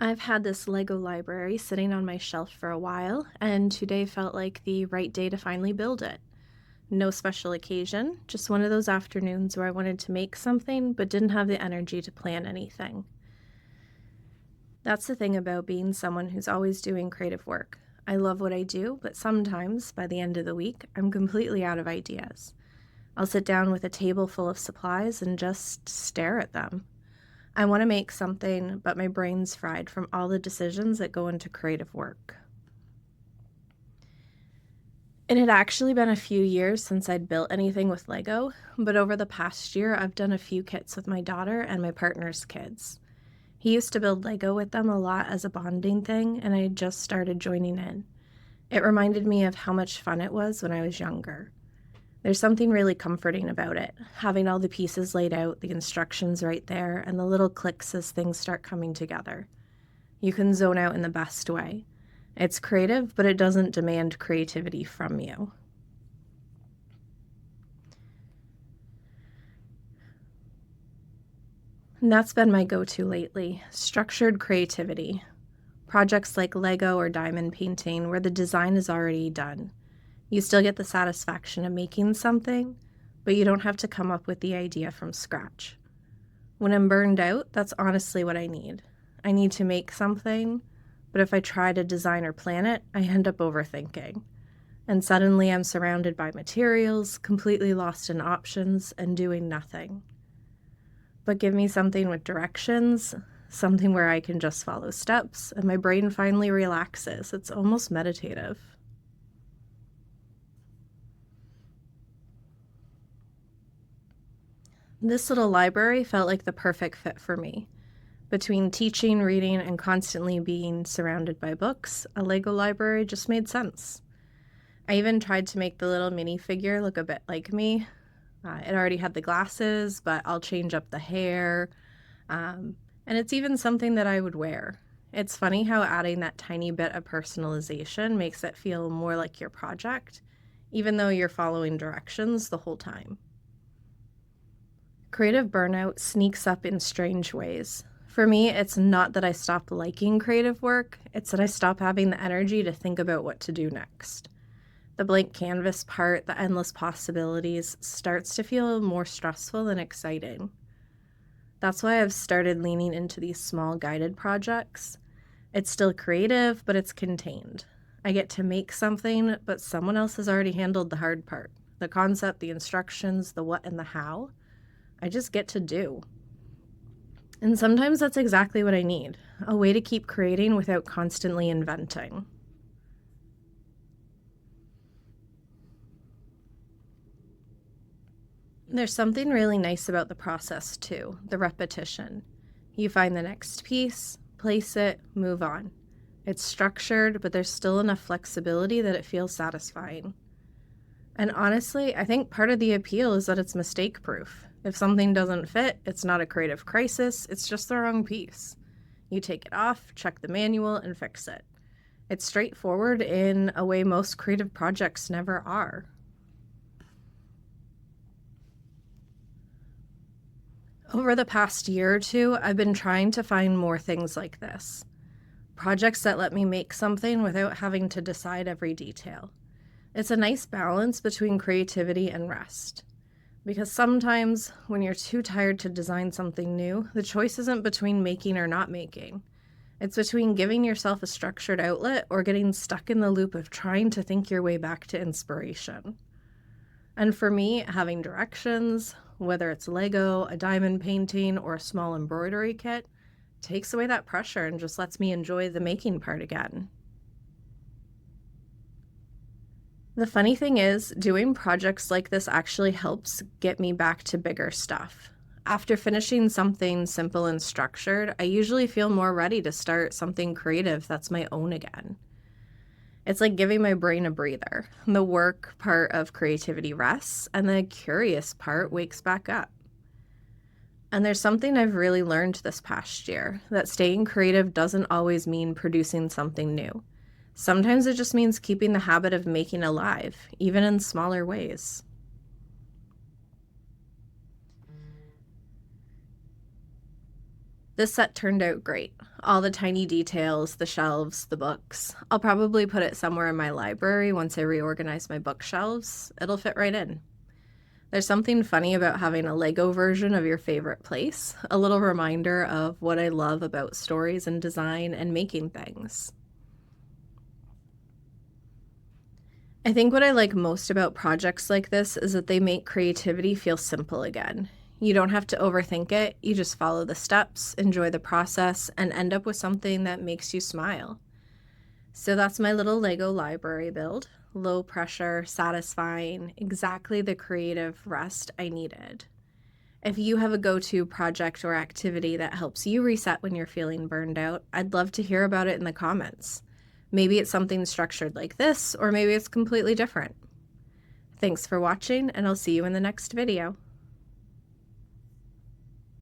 I've had this Lego library sitting on my shelf for a while, and today felt like the right day to finally build it. No special occasion, just one of those afternoons where I wanted to make something but didn't have the energy to plan anything. That's the thing about being someone who's always doing creative work. I love what I do, but sometimes, by the end of the week, I'm completely out of ideas. I'll sit down with a table full of supplies and just stare at them. I want to make something, but my brain's fried from all the decisions that go into creative work. It had actually been a few years since I'd built anything with Lego, but over the past year, I've done a few kits with my daughter and my partner's kids. He used to build Lego with them a lot as a bonding thing, and I had just started joining in. It reminded me of how much fun it was when I was younger. There's something really comforting about it, having all the pieces laid out, the instructions right there, and the little clicks as things start coming together. You can zone out in the best way. It's creative, but it doesn't demand creativity from you. And that's been my go-to lately, structured creativity. Projects like Lego or diamond painting where the design is already done. You still get the satisfaction of making something, but you don't have to come up with the idea from scratch. When I'm burned out, that's honestly what I need. I need to make something, but if I try to design or plan it, I end up overthinking. And suddenly I'm surrounded by materials, completely lost in options, and doing nothing. But give me something with directions, something where I can just follow steps, and my brain finally relaxes. It's almost meditative. This little library felt like the perfect fit for me. Between teaching, reading, and constantly being surrounded by books, a Lego library just made sense. I even tried to make the little minifigure look a bit like me. It already had the glasses, but I'll change up the hair. And it's even something that I would wear. It's funny how adding that tiny bit of personalization makes it feel more like your project, even though you're following directions the whole time. Creative burnout sneaks up in strange ways. For me, it's not that I stop liking creative work, it's that I stop having the energy to think about what to do next. The blank canvas part, the endless possibilities, starts to feel more stressful than exciting. That's why I've started leaning into these small guided projects. It's still creative, but it's contained. I get to make something, but someone else has already handled the hard part. The concept, the instructions, the what and the how. I just get to do. And sometimes that's exactly what I need, a way to keep creating without constantly inventing. There's something really nice about the process too, the repetition. You find the next piece, place it, move on. It's structured, but there's still enough flexibility that it feels satisfying. And honestly, I think part of the appeal is that it's mistake-proof. If something doesn't fit, it's not a creative crisis, it's just the wrong piece. You take it off, check the manual, and fix it. It's straightforward in a way most creative projects never are. Over the past year or two, I've been trying to find more things like this. Projects that let me make something without having to decide every detail. It's a nice balance between creativity and rest. Because sometimes, when you're too tired to design something new, the choice isn't between making or not making. It's between giving yourself a structured outlet or getting stuck in the loop of trying to think your way back to inspiration. And for me, having directions, whether it's Lego, a diamond painting, or a small embroidery kit, takes away that pressure and just lets me enjoy the making part again. The funny thing is, doing projects like this actually helps get me back to bigger stuff. After finishing something simple and structured, I usually feel more ready to start something creative that's my own again. It's like giving my brain a breather. The work part of creativity rests, and the curious part wakes back up. And there's something I've really learned this past year, that staying creative doesn't always mean producing something new. Sometimes it just means keeping the habit of making alive, even in smaller ways. This set turned out great. All the tiny details, the shelves, the books. I'll probably put it somewhere in my library once I reorganize my bookshelves. It'll fit right in. There's something funny about having a Lego version of your favorite place, a little reminder of what I love about stories and design and making things. I think what I like most about projects like this is that they make creativity feel simple again. You don't have to overthink it, you just follow the steps, enjoy the process, and end up with something that makes you smile. So that's my little Lego library build. Low pressure, satisfying, exactly the creative rest I needed. If you have a go-to project or activity that helps you reset when you're feeling burned out, I'd love to hear about it in the comments. Maybe it's something structured like this, or maybe it's completely different. Thanks for watching, and I'll see you in the next video.